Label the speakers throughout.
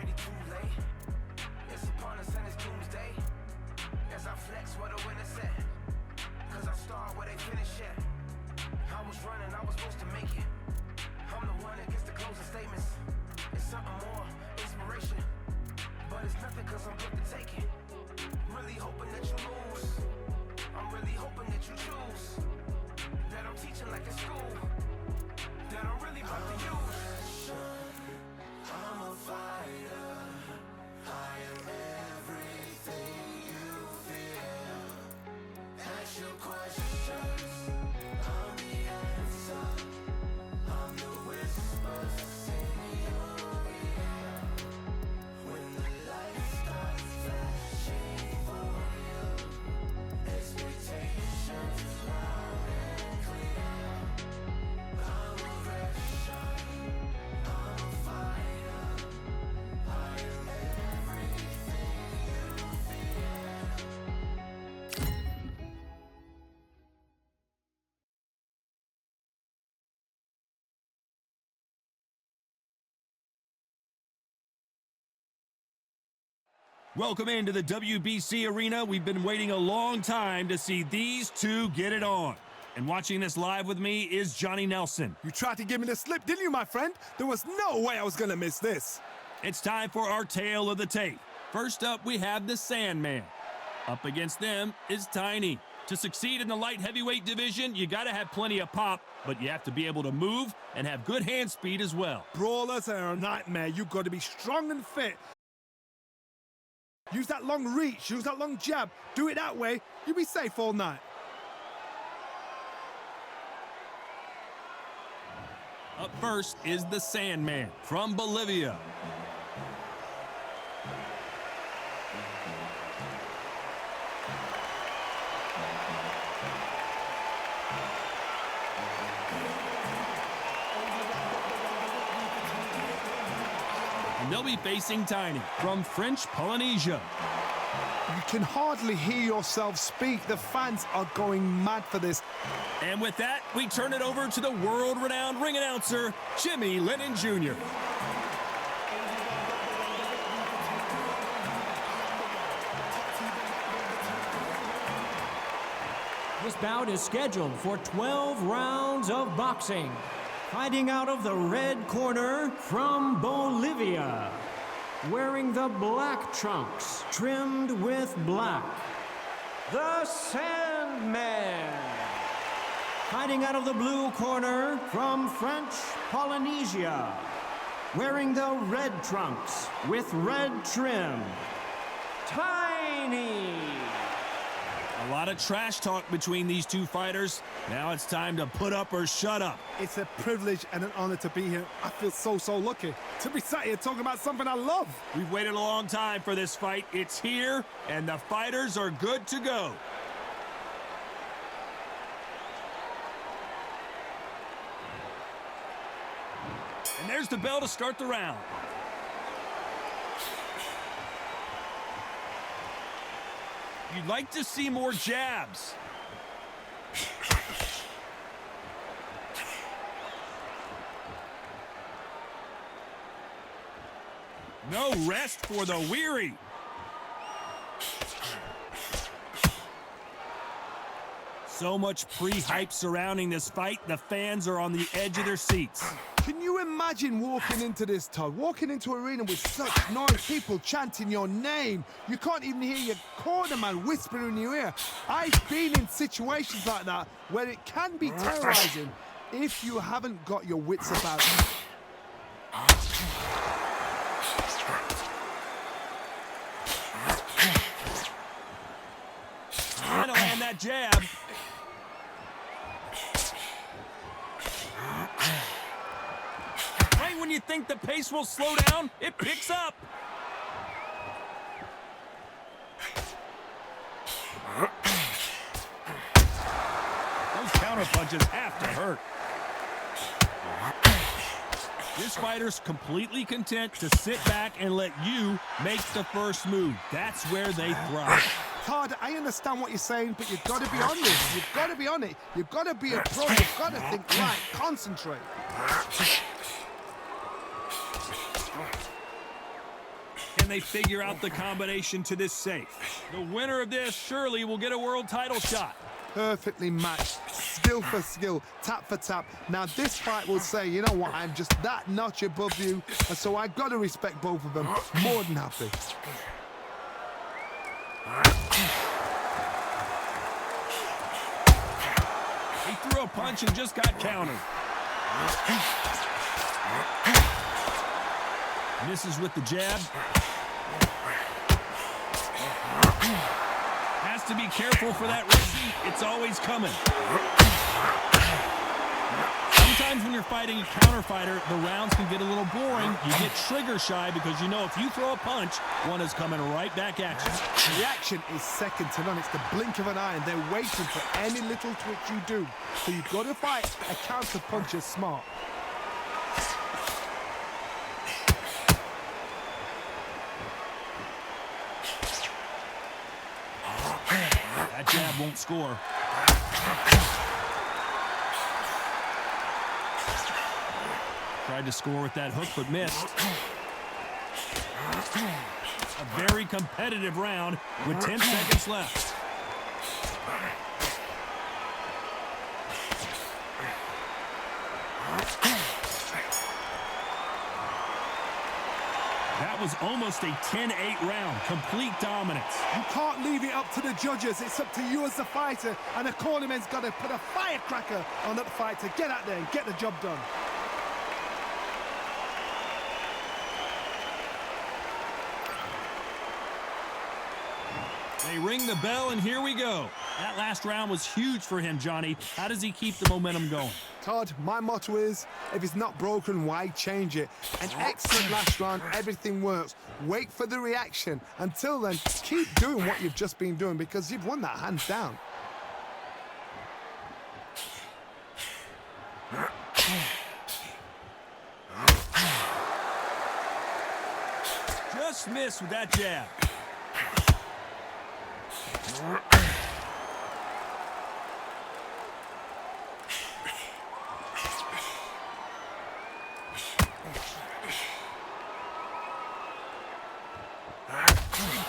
Speaker 1: already too late. It's upon us and it's doomsday. As I flex where the winners at. Cause I start where they finish at. I was running, I was supposed to make it. I'm the one that gets the closing statements. It's something more, inspiration. But it's nothing cause I'm good to take it. Really hoping that you lose. I'm really hoping that you choose. That I'm teaching like in school. That I'm really about to use. I'm a fighter. I am everything you feel. Ask your questions. I'm the answer. I'm the whispers in your ear. When the light starts flashing for you, expectations loud and clear. I'm a Russian. I'm a fighter. I am everything you fear.
Speaker 2: Welcome into the WBC arena. We've been waiting a long time to see these two get it on. And watching this live with me is Johnny Nelson.
Speaker 3: You tried to give me the slip, didn't you, my friend? There was no way I was gonna miss this.
Speaker 2: It's time for our tale of the tape. First up, we have the Sandman. Up against them is Tiny. To succeed in the light heavyweight division, you gotta have plenty of pop, but you have to be able to move and have good hand speed as well.
Speaker 3: Brawlers are a nightmare. You've got to be strong and fit. Use that long reach, use that long jab. Do it that way, you'll be safe all night.
Speaker 2: Up first is the Sandman from Bolivia. And they'll be facing Tiny from French Polynesia.
Speaker 3: You can hardly hear yourself speak. The fans are going mad for this.
Speaker 2: And with that, we turn it over to the world-renowned ring announcer, Jimmy Lennon Jr.
Speaker 4: This bout is scheduled for 12 rounds of boxing. Fighting out of the red corner from Bolivia. Wearing the black trunks, trimmed with black. The Sandman. Fighting out of the blue corner from French Polynesia. Wearing the red trunks with red trim. Tiny.
Speaker 2: A lot of trash talk between these two fighters. Now it's time to put up or shut up.
Speaker 3: It's a privilege and an honor to be here. I feel so lucky to be sat here talking about something I love.
Speaker 2: We've waited a long time for this fight. It's here, and the fighters are good to go. And there's the bell to start the round. You'd like to see more jabs. No rest for the weary. So much pre-hype surrounding this fight, the fans are on the edge of their seats.
Speaker 3: Can you imagine walking into this, Todd? Walking into an arena with such noise, people chanting your name. You can't even hear your cornerman whispering in your ear. I've been in situations like that where it can be terrorizing if you haven't got your wits about you.
Speaker 2: Trying to land that jab. Right when you think the pace will slow down, it picks up. Those counter punches have to hurt. This fighter's completely content to sit back and let you make the first move. That's where they thrive.
Speaker 3: Todd, I understand what you're saying, but you've got to be on this. You've got to be on it. You've got to be a pro. You've got to think right. Concentrate.
Speaker 2: Can they figure out the combination to this safe? The winner of this surely will get a world title shot.
Speaker 3: Perfectly matched, skill for skill, tap for tap. Now this fight will say, you know what, I'm just that notch above you, and so I've got to respect both of them. More than happy.
Speaker 2: He threw a punch and just got countered. Misses with the jab. Has to be careful for that receipt. It's always coming. Sometimes when you're fighting a counter fighter, the rounds can get a little boring. You get trigger shy because you know if you throw a punch, one is coming right back at you.
Speaker 3: Reaction is second to none. It's the blink of an eye, and they're waiting for any little twitch you do. So you've got to fight a counter puncher smart.
Speaker 2: That jab won't score. Tried to score with that hook, but missed. A very competitive round with 10 seconds left. That was almost a 10-8 round. Complete dominance.
Speaker 3: You can't leave it up to the judges. It's up to you as the fighter, and the cornerman's got to put a firecracker on that fight to get out there and get the job done.
Speaker 2: They ring the bell, and here we go. That last round was huge for him, Johnny. How does he keep the momentum going?
Speaker 3: Todd, my motto is, if it's not broken, why change it? An excellent last round, everything works. Wait for the reaction. Until then, keep doing what you've just been doing because you've won that hands down.
Speaker 2: Just missed with that jab.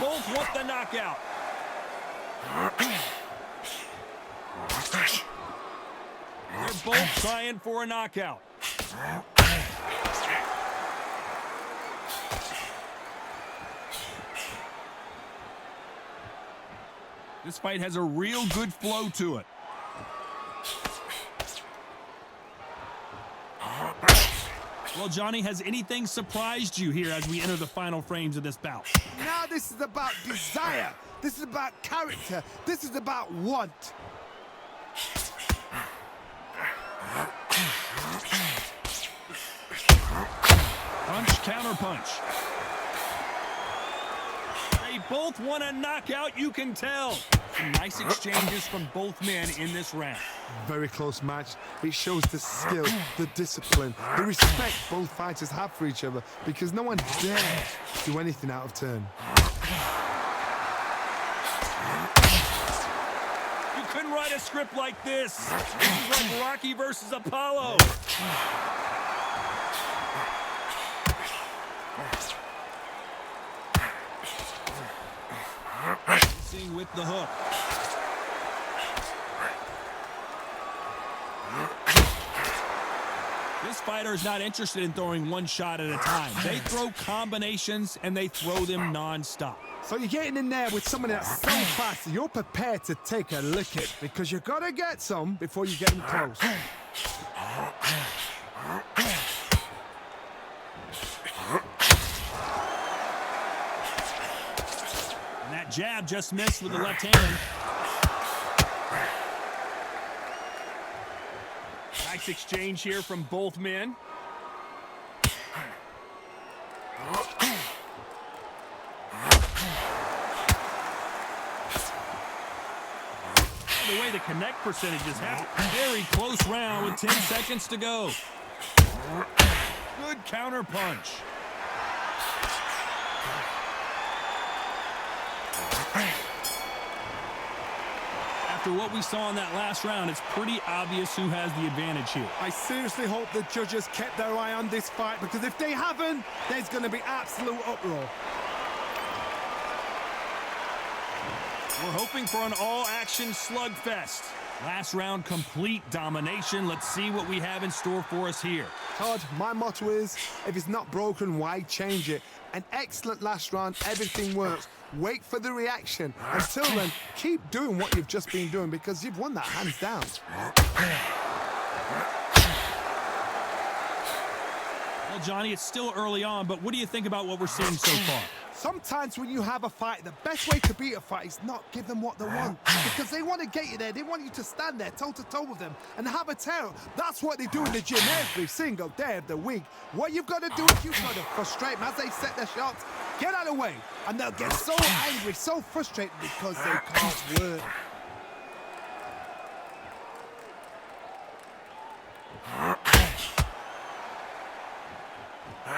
Speaker 2: Both want the knockout. They're both trying for a knockout. This fight has a real good flow to it. Well, Johnny, has anything surprised you here as we enter the final frames of this bout?
Speaker 3: Now this is about desire. This is about character. This is about want.
Speaker 2: Punch, counter punch. They both want a knockout, you can tell. Some nice exchanges from both men in this round.
Speaker 3: Very close match. It shows the skill, the discipline, the respect both fighters have for each other because no one dares do anything out of turn.
Speaker 2: You couldn't write a script like this. This is like Rocky versus Apollo. Seeing with the hook. This fighter is not interested in throwing one shot at a time. They throw combinations and they throw them non-stop.
Speaker 3: So you're getting in there with someone that's so fast, you're prepared to take a lick it because you got to get some before you get them close.
Speaker 2: And that jab just missed with the left hand. Nice exchange here from both men. By the way, the connect percentages have a very close round with 10 seconds to go. Good counter punch. After what we saw in that last round, it's pretty obvious who has the advantage here.
Speaker 3: I seriously hope the judges kept their eye on this fight because if they haven't, there's going to be absolute uproar.
Speaker 2: We're hoping for an all-action slugfest. Last round, complete domination. Let's see what we have in store for us here.
Speaker 3: Todd, my motto is, if it's not broken, why change it? An excellent last round, everything works. Wait for the reaction. Until then, keep doing what you've just been doing because you've won that hands down.
Speaker 2: Well, Johnny, it's still early on, but what do you think about what we're seeing so far?
Speaker 3: Sometimes when you have a fight, the best way to beat a fight is not give them what they want. Because they want to get you there. They want you to stand there toe-to-toe with them and have a tear. That's what they do in the gym every single day of the week. What you've got to do is you've got to frustrate them as they set their shots. Get out of the way. And they'll get so angry, so frustrated because they can't work.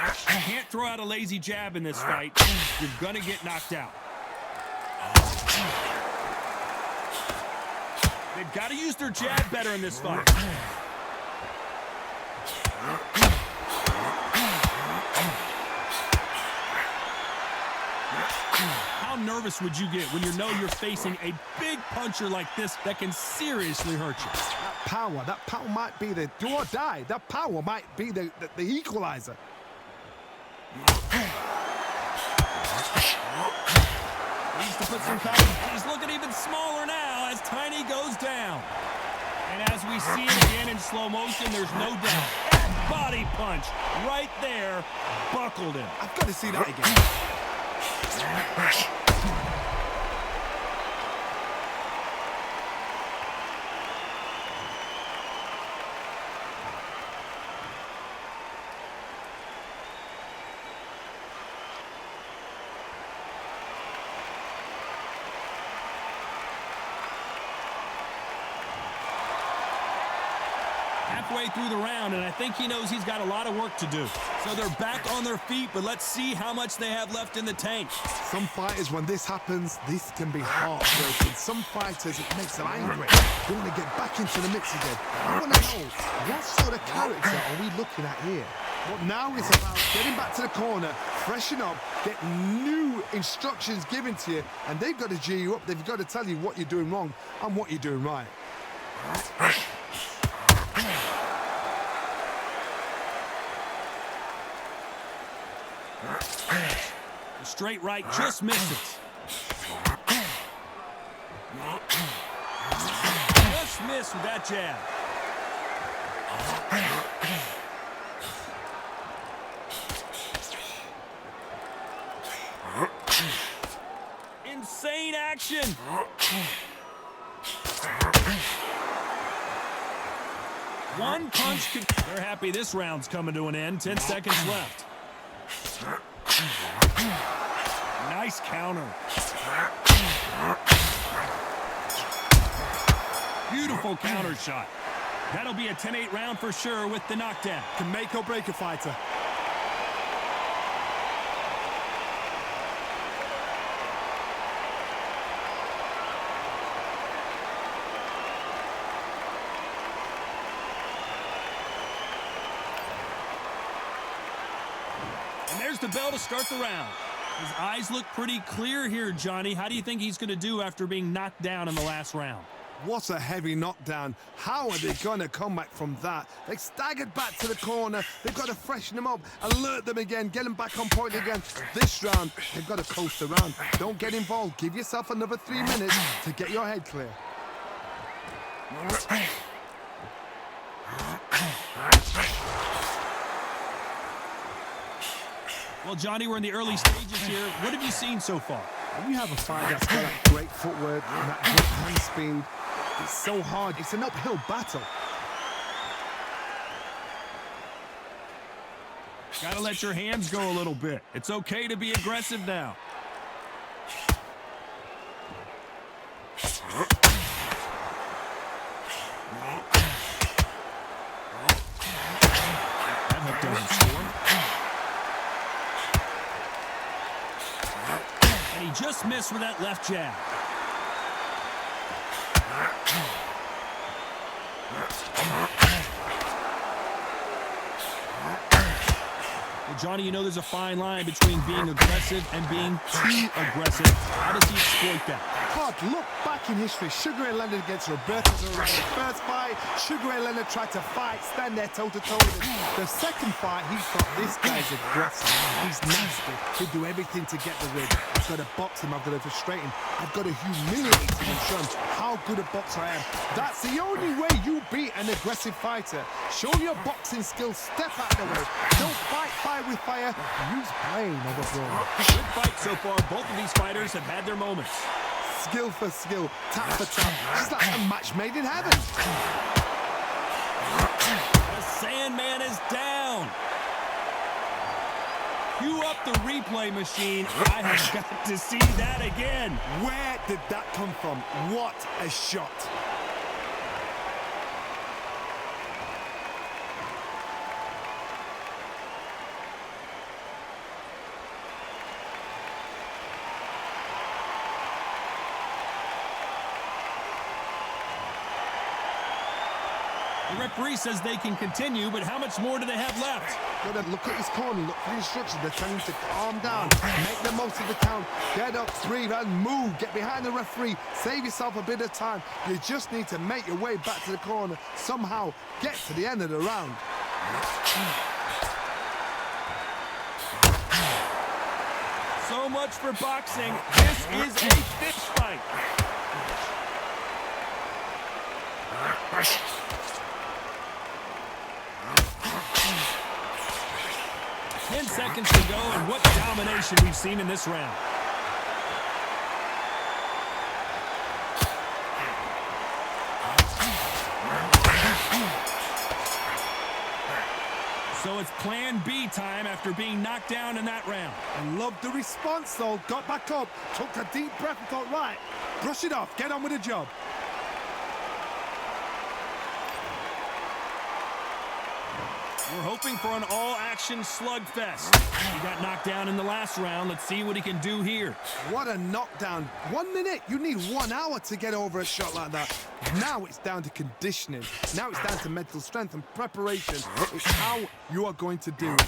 Speaker 2: You can't throw out a lazy jab in this fight. You're gonna get knocked out. They've got to use their jab better in this fight. How nervous would you get when you know you're facing a big puncher like this that can seriously hurt you?
Speaker 3: That power might be the do or die. That power might be the equalizer.
Speaker 2: Needs to put some cover. He's looking even smaller now as Tiny goes down. And as we see it again in slow motion, there's no doubt. That body punch right there buckled him.
Speaker 3: I've got to see that again.
Speaker 2: Halfway through the round, and I think he knows he's got a lot of work to do. So they're back on their feet, but let's see how much they have left in the tank.
Speaker 3: Some fighters, when this happens, this can be heartbreaking. Some fighters, it makes them angry. They want to get back into the mix again. I want to know, what sort of character are we looking at here? What now is about getting back to the corner, freshen up, get new instructions given to you, and they've got to G you up. They've got to tell you what you're doing wrong and what you're doing right.
Speaker 2: The straight right just misses. Just missed with that jab. Insane action. One punch could... They're happy this round's coming to an end. 10 seconds left. Nice counter. Beautiful counter shot. That'll be a 10-8 round for sure with the knockdown.
Speaker 3: Can make or break a fighter.
Speaker 2: And there's the bell to start the round. His eyes look pretty clear here, Johnny. How do you think he's going to do after being knocked down in the last round?
Speaker 3: What a heavy knockdown. How are they going to come back from that? They staggered back to the corner. They've got to freshen them up, alert them again, get them back on point again. This round, they've got to coast around. Don't get involved. Give yourself another 3 minutes to get your head clear.
Speaker 2: Well, Johnny, we're in the early stages here. What have you seen so far?
Speaker 3: When you have a fight that's got that great footwork and that good hand speed, it's so hard. It's an uphill battle.
Speaker 2: Gotta let your hands go a little bit. It's okay to be aggressive now. That hook doesn't score. And he just missed with that left jab. Well, Johnny, you know there's a fine line between being aggressive and being too aggressive. How does he exploit that?
Speaker 3: Todd, look back in history. Sugar Ray Leonard against Roberto Duran. The first fight, Sugar Ray Leonard tried to fight, stand there toe-to-toe with him. The second fight, he thought this guy's aggressive. He's nasty. He'll do everything to get the win. I've got to box him. I've got to frustrate him. I've got to humiliate him and show him how good a boxer I am. That's the only way you beat an aggressive fighter. Show your boxing skills. Step out of the way. Don't fight fire with fire. Use brain over brawn.
Speaker 2: Good fight so far. Both of these fighters have had their moments.
Speaker 3: Skill for skill, tap for tap. Just like a match made in heaven.
Speaker 2: The Sandman is down. Cue up the replay machine. I have got to see that again.
Speaker 3: Where did that come from? What a shot.
Speaker 2: The referee says they can continue, but how much more do they have left?
Speaker 3: Gotta look at his corner, look for the instructions. They're telling him to calm down, make the most of the count, get up, breathe, and move. Get behind the referee, save yourself a bit of time. You just need to make your way back to the corner, somehow get to the end of the round.
Speaker 2: So much for boxing. This is a fist fight. 10 seconds to go, and what domination we've seen in this round. So it's plan B time after being knocked down in that round.
Speaker 3: I love the response though. Got back up, took a deep breath and thought, right, brush it off, get on with the job.
Speaker 2: We're hoping for an all-action slugfest. He got knocked down in the last round. Let's see what he can do here.
Speaker 3: What a knockdown. 1 minute, you need 1 hour to get over a shot like that. Now it's down to conditioning. Now it's down to mental strength and preparation. It's how you are going to do it.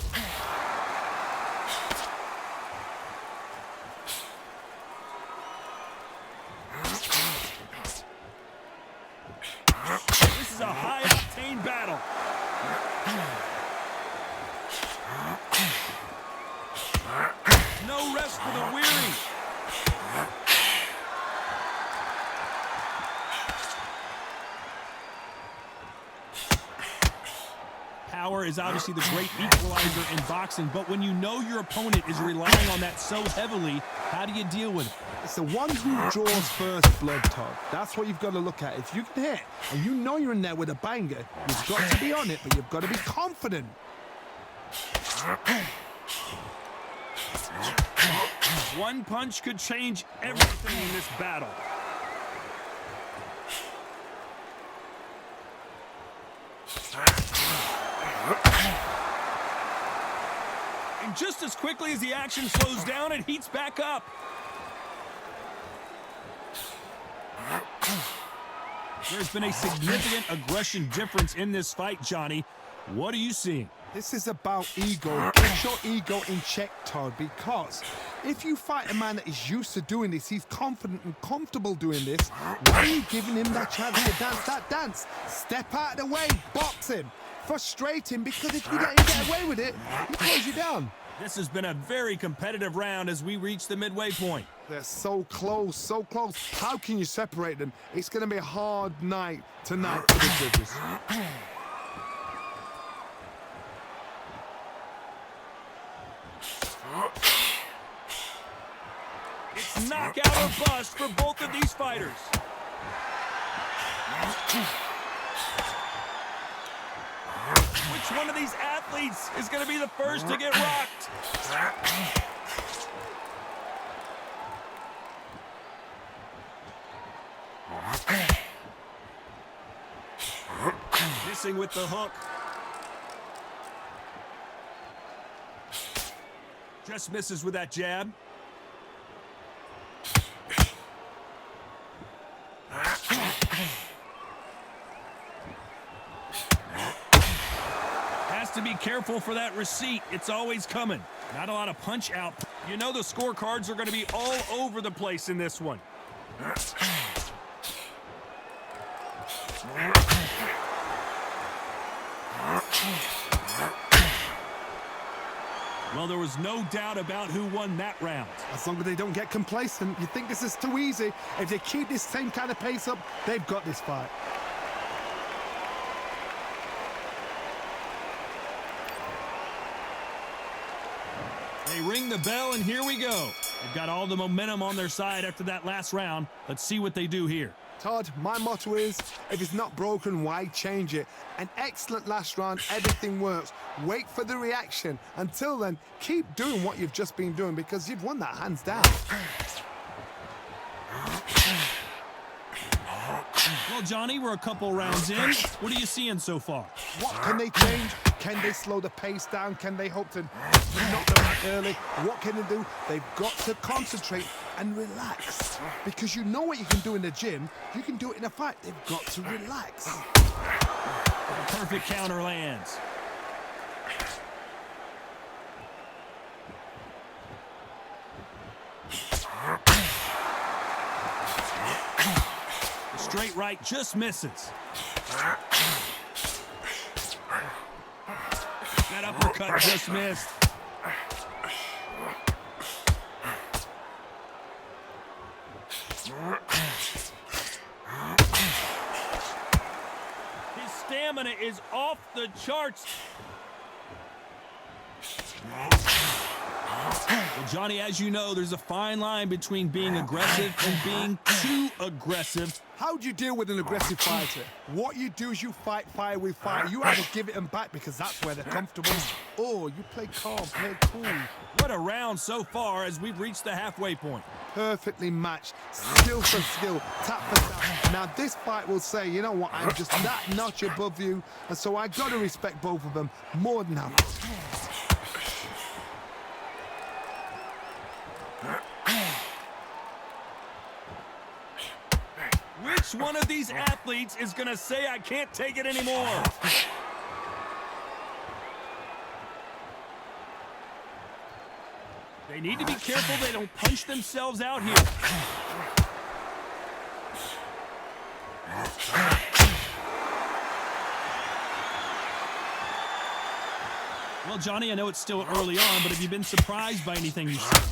Speaker 2: This is a high-octane battle. No rest for the weary. Power is obviously the great equalizer in boxing, but when you know your opponent is relying on that so heavily, how do you deal with it?
Speaker 3: It's the one who draws first blood, Todd. That's what you've got to look at. If you can hit, and you know you're in there with a banger, you've got to be on it, but you've got to be confident.
Speaker 2: One punch could change everything in this battle. And just as quickly as the action slows down, it heats back up. There's been a significant aggression difference in this fight, Johnny. What are you seeing?
Speaker 3: This is about ego. Get your ego in check, Todd, because if you fight a man that is used to doing this, he's confident and comfortable doing this, why are you giving him that chance to dance that dance? Step out of the way, box him, frustrate him, because if you let him get away with it, he throws you down.
Speaker 2: This has been a very competitive round as we reach the midway point.
Speaker 3: They're so close, so close. How can you separate them? It's going to be a hard night tonight for the judges.
Speaker 2: It's knockout or bust for both of these fighters. Which one of these athletes is going to be the first to get rocked? Missing with the hook. Just misses with that jab. Has to be careful for that receipt. It's always coming. Not a lot of punch out. You know the scorecards are going to be all over the place in this one. Well, there was no doubt about who won that round.
Speaker 3: As long as they don't get complacent, you think this is too easy. If they keep this same kind of pace up, they've got this fight.
Speaker 2: They ring the bell, and here we go. They've got all the momentum on their side after that last round. Let's see what they do here.
Speaker 3: Todd, my motto is, if it's not broken, why change it? An excellent last round, everything works. Wait for the reaction. Until then, keep doing what you've just been doing because you've won that hands down.
Speaker 2: Well, Johnny, we're a couple rounds in. What are you seeing so far?
Speaker 3: What can they change? Can they slow the pace down? Can they hope to knock them out early? What can they do? They've got to concentrate and relax. Because you know what you can do in the gym, you can do it in a fight. They've got to relax.
Speaker 2: Perfect counter lands. Straight right just misses. That uppercut just missed. His stamina is off the charts. Well, Johnny, as you know, there's a fine line between being aggressive and being too aggressive.
Speaker 3: How do you deal with an aggressive fighter? What you do is you fight fire with fire. You either give it them back because that's where they're comfortable, or you play calm, play cool.
Speaker 2: What a round so far as we've reached the halfway point.
Speaker 3: Perfectly matched, skill for skill, tap for tap. Now this fight will say, you know what, I'm just that notch above you, and so I got to respect both of them more than that.
Speaker 2: Which one of these athletes is going to say I can't take it anymore? They need to be careful they don't punch themselves out here. Well, Johnny, I know it's still early on, but have you been surprised by anything you've seen?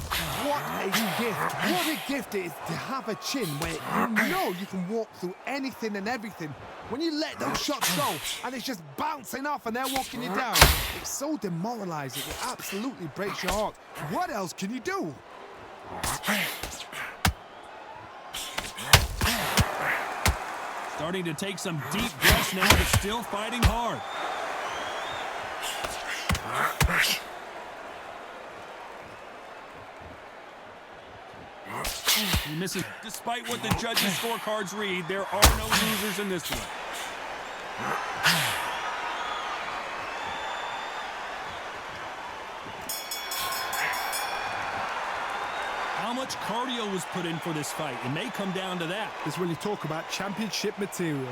Speaker 3: What a gift. What a gift it is to have a chin where you know you can walk through anything and everything. When you let those shots go and it's just bouncing off and they're walking you down, it's so demoralizing. It absolutely breaks your heart. What else can you do?
Speaker 2: Starting to take some deep breaths now, but still fighting hard. He misses. Despite what the judges' scorecards read, there are no losers in this one. How much cardio was put in for this fight? It may come down to that.
Speaker 3: This is when you talk about championship material.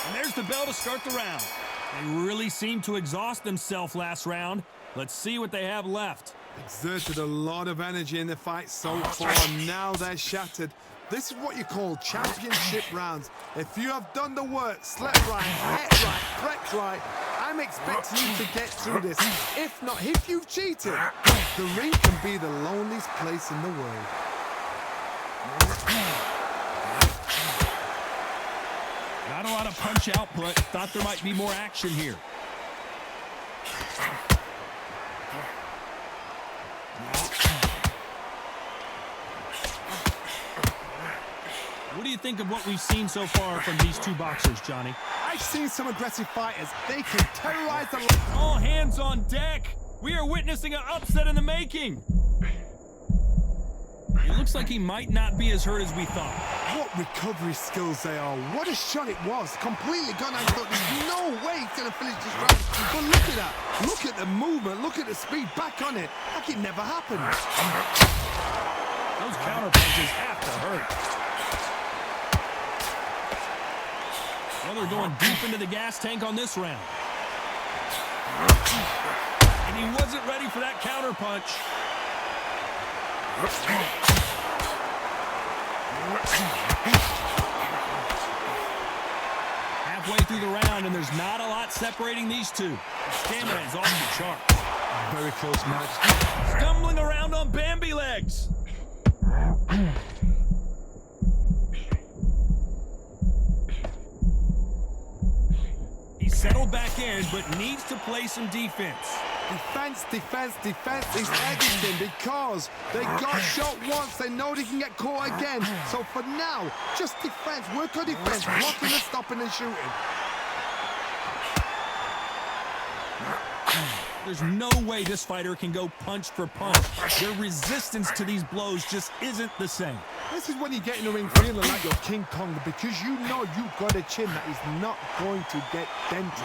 Speaker 2: And there's the bell to start the round. They really seemed to exhaust themselves last round. Let's see what they have left.
Speaker 3: Exerted a lot of energy in the fight so far. Now they're shattered. This is what you call championship rounds. If you have done the work, slept right, ate right, prepped right, I'm expecting you to get through this. If not, if you've cheated, the ring can be the loneliest place in the world.
Speaker 2: Not a lot of punch output. Thought there might be more action here. What do you think of what we've seen so far from these two boxers, Johnny?
Speaker 3: I've seen some aggressive fighters. They can terrorize the...
Speaker 2: All hands on deck. We are witnessing an upset in the making. It looks like he might not be as hurt as we thought.
Speaker 3: What recovery skills they are. What a shot it was. Completely gone. I thought there's no way he's going to finish this round. But look at that. Look at the movement. Look at the speed. Back on it. Like it never happened.
Speaker 2: Those counter punches have to hurt. Well, they're going deep into the gas tank on this round. And He wasn't ready for that counter punch. Halfway through the round, and there's not a lot separating these two. Stamina is off the charts.
Speaker 3: Very close match.
Speaker 2: Stumbling around on Bambi legs. He's settled back in, but needs to play some defense.
Speaker 3: Defense, defense, defense is everything because they got shot once. They know they can get caught again. So for now, just defense. Work on defense. Blocking and stopping and shooting.
Speaker 2: There's no way this fighter can go punch for punch. Their resistance to these blows just isn't the same.
Speaker 3: This is when you get in the ring feeling like you're King Kong because you know you've got a chin that is not going to get dented.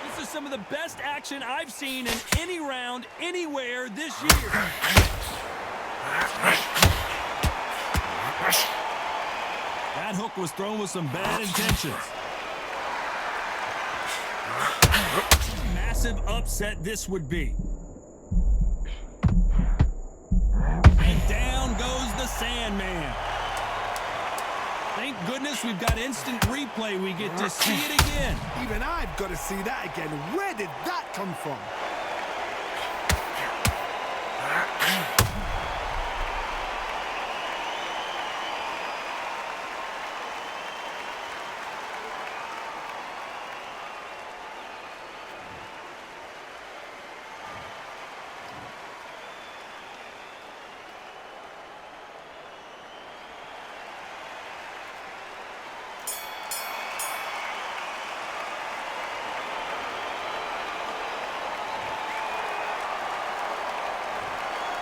Speaker 2: This is some of the best action I've seen in any round, anywhere this year. That hook was thrown with some bad intentions. Massive upset this would be. And down goes the Sandman. Thank goodness we've got instant replay. We get to see it again.
Speaker 3: Even I've got to see that again. Where did that come from?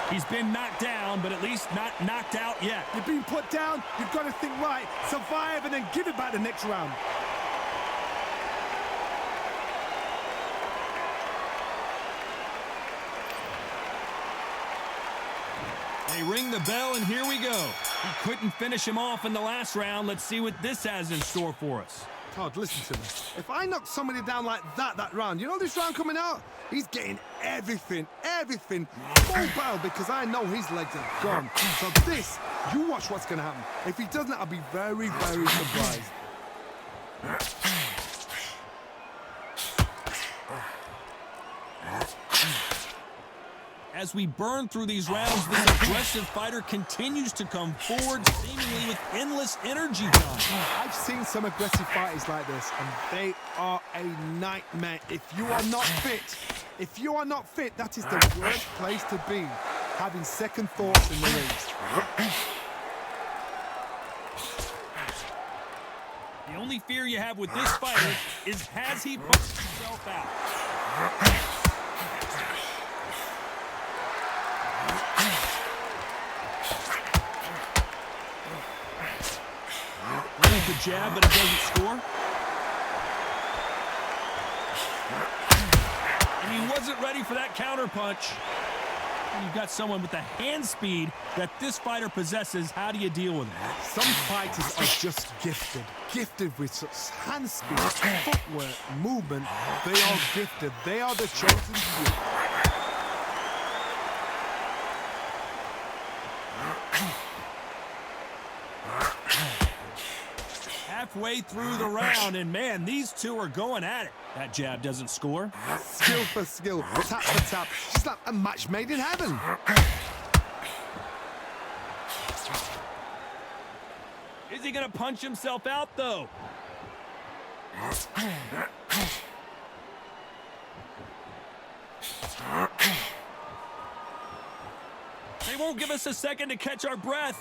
Speaker 2: He's been knocked down, but at least not knocked out yet.
Speaker 3: You've been put down, you've got to think right, survive, and then give it back the next round.
Speaker 2: They ring the bell, and here we go. He couldn't finish him off in the last round. Let's see what this has in store for us.
Speaker 3: Todd, listen to me. If I knock somebody down like that round, you know this round coming out? He's getting everything, full battle because I know his legs are gone. So this, you watch what's going to happen. If he doesn't, I'll be very, very surprised.
Speaker 2: As we burn through these rounds, this aggressive fighter continues to come forward, seemingly with endless energy.
Speaker 3: I've seen some aggressive fighters like this, and they are a nightmare. If you are not fit, that is the worst place to be, having second thoughts in the ring.
Speaker 2: The only fear you have with this fighter is has he punched himself out? The jab, but it doesn't score. And he wasn't ready for that counter punch. And you've got someone with the hand speed that this fighter possesses. How do you deal with it?
Speaker 3: Some fighters are just gifted with such hand speed, footwork, movement. They are gifted. They are the chosen few.
Speaker 2: Halfway through the round, and man, these two are going at it. That jab doesn't score.
Speaker 3: Skill for skill, tap for tap, just like a match made in heaven.
Speaker 2: Is he gonna punch himself out, though? They won't give us a second to catch our breath.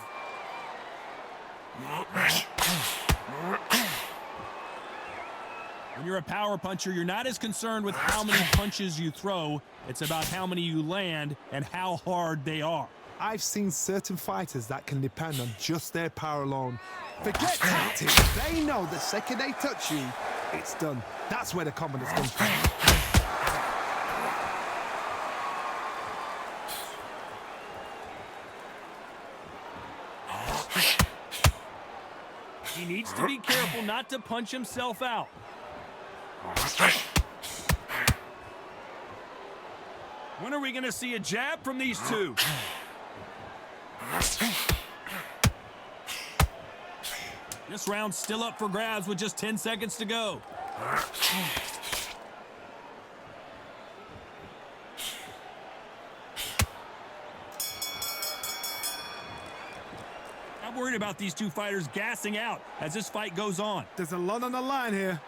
Speaker 2: When you're a power puncher, you're not as concerned with how many punches you throw. It's about how many you land and how hard they are.
Speaker 3: I've seen certain fighters that can depend on just their power alone. Forget tactics. They know the second they touch you, it's done. That's where the confidence comes from.
Speaker 2: He needs to be careful not to punch himself out. When are we going to see a jab from these two? This round's still up for grabs with just 10 seconds to go. I'm worried about these two fighters gassing out as this fight goes on.
Speaker 3: There's a lot on the line here.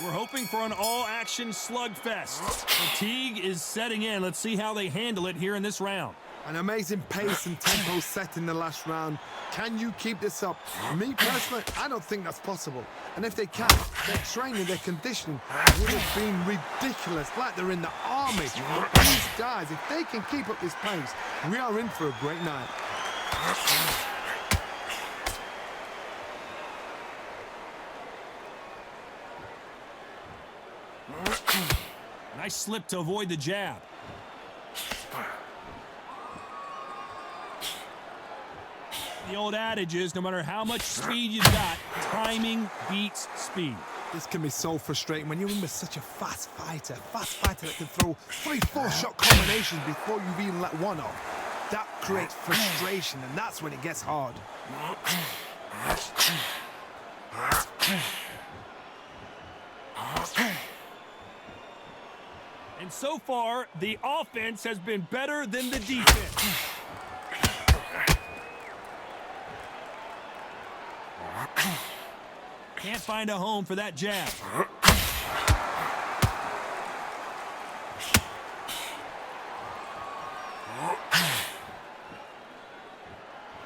Speaker 2: We're hoping for an all-action slugfest. Fatigue is setting in. Let's see how they handle it here in this round.
Speaker 3: An amazing pace and tempo set in the last round. Can you keep this up? Me personally, I don't think that's possible. And if they can, their training, their conditioning would have been ridiculous, like they're in the army. But these guys, if they can keep up this pace, we are in for a great night.
Speaker 2: Nice slip to avoid the jab. The old adage is, no matter how much speed you've got, timing beats speed.
Speaker 3: This can be so frustrating when you're in with such a fast fighter that can throw 3-4 shot combinations before you've even let one off. That creates frustration, and that's when it gets hard.
Speaker 2: And so far, the offense has been better than the defense. Can't find a home for that jab.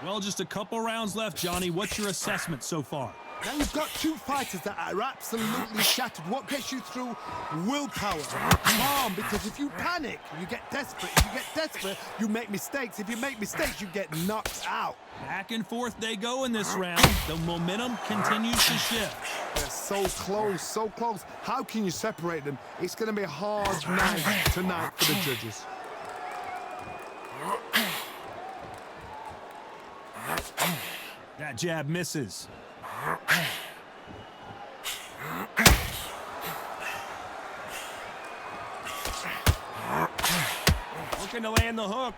Speaker 2: Well, just a couple rounds left, Johnny. What's your assessment so far?
Speaker 3: Now you've got two fighters that are absolutely shattered. What gets you through? Willpower. Calm, because if you panic, you get desperate. If you get desperate, you make mistakes. If you make mistakes, you get knocked out.
Speaker 2: Back and forth they go in this round. The momentum continues to shift.
Speaker 3: They're so close, so close. How can you separate them? It's going to be a hard night tonight for the judges.
Speaker 2: That jab misses. Looking to land the hook.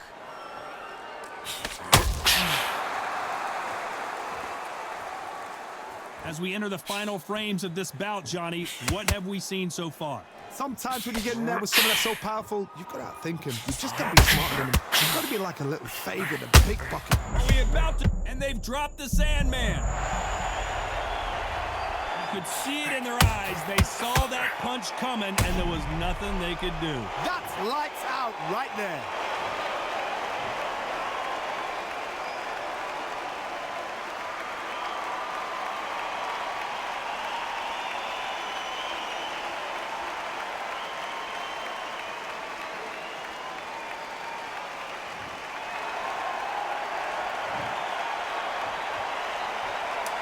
Speaker 2: As we enter the final frames of this bout, Johnny, what have we seen so far?
Speaker 3: Sometimes when you get in there with someone that's so powerful, you've got to outthink him. You've just got to be smarter than him. You've got to be like a little favorite, a pickpocket.
Speaker 2: Are we about to? And they've dropped the Sandman. You could see it in their eyes. They saw that punch coming, and there was nothing they could do.
Speaker 3: That's lights out right there.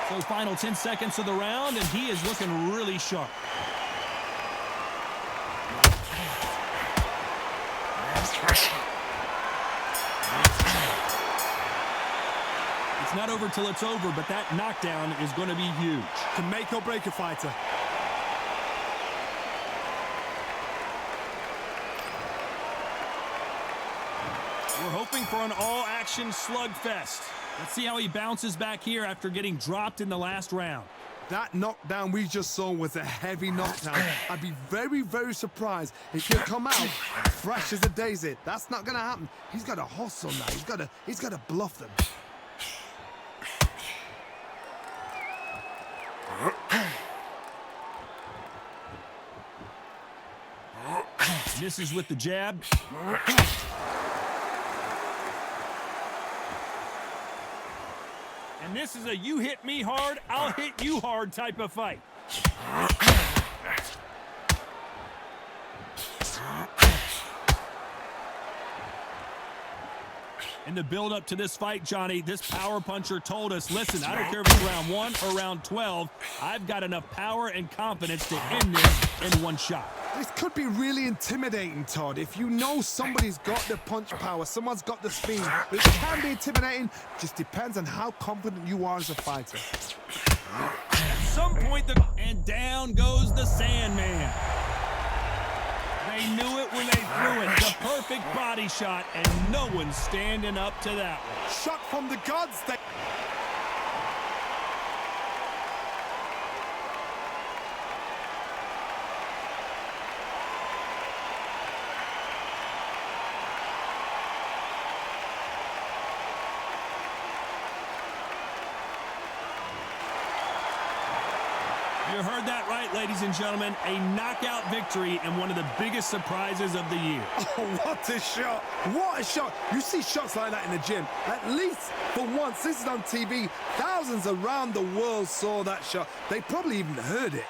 Speaker 2: So final 10 seconds of the round, and he is looking really sharp. It's not over till it's over, but that knockdown is going to be huge.
Speaker 3: Can make or break a fighter.
Speaker 2: We're hoping for an all-action slugfest. Let's see how he bounces back here after getting dropped in the last round.
Speaker 3: That knockdown we just saw was a heavy knockdown. I'd be very, very surprised if he'll come out fresh as a daisy. That's not going to happen. He's got to hustle now. He's got to bluff them.
Speaker 2: Misses with the jab. And this is a you hit me hard, I'll hit you hard type of fight. In the build-up to this fight, Johnny, this power puncher told us, listen, I don't care if it's round 1 or round 12, I've got enough power and confidence to end this in one shot.
Speaker 3: This could be really intimidating, Todd. If you know somebody's got the punch power, someone's got the speed, but it can be intimidating. Just depends on how confident you are as a fighter.
Speaker 2: At some point, and down goes the Sandman. They knew it when they threw it. The perfect body shot, and no one's standing up to that one.
Speaker 3: Shot from the gods.
Speaker 2: You heard that right, ladies and gentlemen. A knockout victory and one of the biggest surprises of the year.
Speaker 3: Oh, what a shot. What a shot. You see shots like that in the gym. At least for once, this is on TV. Thousands around the world saw that shot. They probably even heard it.